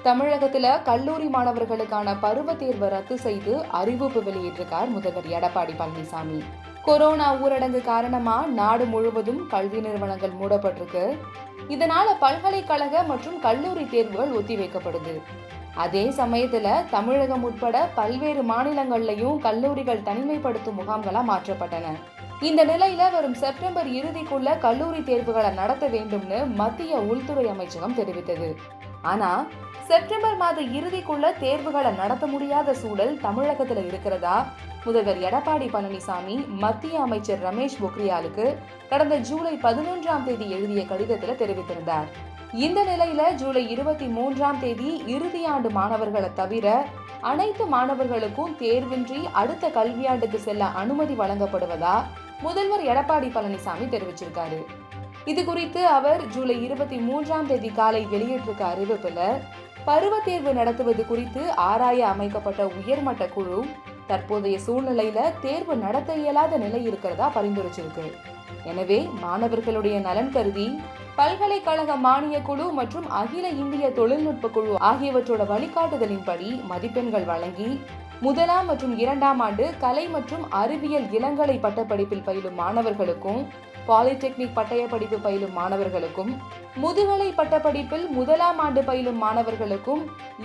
தமிழகத்துல கல்லூரி மாணவர்களுக்கான பருவ தேர்வை ரத்து செய்து அறிவிப்பு வெளியிட்டிருக்கார் முதல்வர் எடப்பாடி பழனிசாமி. கொரோனா ஊரடங்கு காரணமா நாடு முழுவதும் கல்வி நிறுவனங்கள் மூடப்பட்டிருக்கு. இதனால பல்கலைக்கழக மற்றும் கல்லூரி தேர்வுகள் ஒத்திவைக்கப்படுது. அதே சமயத்துல தமிழகம் உட்பட பல்வேறு மாநிலங்கள்லயும் கல்லூரிகள் தனிமைப்படுத்தும் முகாம்களா மாற்றப்பட்டன. இந்த நிலையில வரும் செப்டம்பர் இறுதிக்குள்ள கல்லூரி தேர்வுகளை நடத்த வேண்டும்னு மத்திய உள்துறை அமைச்சகம் தெரிவித்தது. ஆனா செப்டம்பர் மாத இறுதிக்குள்ள தேர்வுகளை நடத்த முடியாத சூழல் தமிழகத்துல இருக்கிறதா முதல்வர் எடப்பாடி பழனிசாமி மத்திய அமைச்சர் ரமேஷ் பொக்ரியாலுக்கு கடந்த ஜூலை 11 எழுதிய கடிதத்துல தெரிவித்திருந்தார். இந்த நிலையில ஜூலை 23 இறுதி ஆண்டு மாணவர்களை தவிர அனைத்து மாணவர்களுக்கும் தேர்வின்றி அடுத்த கல்வியாண்டுக்கு செல்ல அனுமதி வழங்கப்படுவதா முதல்வர் எடப்பாடி பழனிசாமி தெரிவிச்சிருக்காரு. இது குறித்து அவர் ஜூலை 23 காலை வெளியிட்டிருக்க அறிவிப்புல பருவ தேர்வு நடத்துவது குறித்து ஆராய அமைக்கப்பட்ட உயர்மட்ட குழு தற்போதைய சூழ்நிலையில தேர்வு நடத்த இயலாத நிலை இருக்கிறதா பரிந்துரைச்சிருக்கு. எனவே மாணவர்களுடைய நலன் கருதி பல்கலைக்கழக மானிய குழு மற்றும் அகில இந்திய தொழில்நுட்ப குழு ஆகியவற்றோட வழிகாட்டுதலின்படி மதிப்பெண்கள் வழங்கி முதலாம் மற்றும் 2ஆம் ஆண்டு கலை மற்றும் அறிவியல் இளங்கலை பட்டப்படிப்பில் பயிலும் மாணவர்களுக்கும் பாலிடெக்னிக் பட்டய படிப்பு பயிலும் மாணவர்களுக்கும் முதுகலை பட்டப்படிப்பில் முதலாம் ஆண்டு பயிலும் மாணவர்களுக்கும்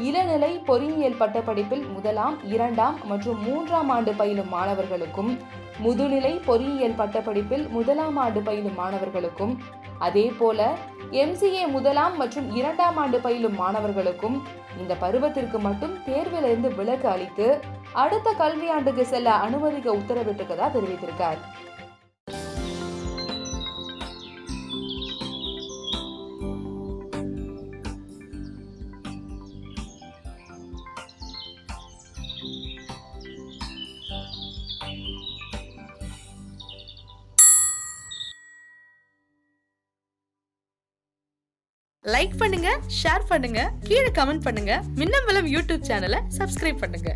இளநிலை பொறியியல் பட்டப்படிப்பில் முதலாம் 2ஆம் மற்றும் 3ஆம் ஆண்டு பயிலும் மாணவர்களுக்கும் முதுநிலை பொறியியல் பட்டப்படிப்பில் முதலாம் ஆண்டு பயிலும் மாணவர்களுக்கும் அதே போல MCA முதலாம் மற்றும் 2ஆம் ஆண்டு பயிலும் மாணவர்களுக்கும் இந்த பருவத்திற்கு மட்டும் தேர்விலிருந்து விலக்கு அளித்து அடுத்த கல்வியாண்டுக்கு செல்ல அனுமதிக்க உத்தரவிட்டிருக்கதா தெரிவித்திருக்கார். லைக் பண்ணுங்க, ஷேர் பண்ணுங்க, கீழே கமெண்ட் பண்ணுங்க. மின்னம்பலம் யூடியூப் சேனலை சப்ஸ்கிரைப் பண்ணுங்க.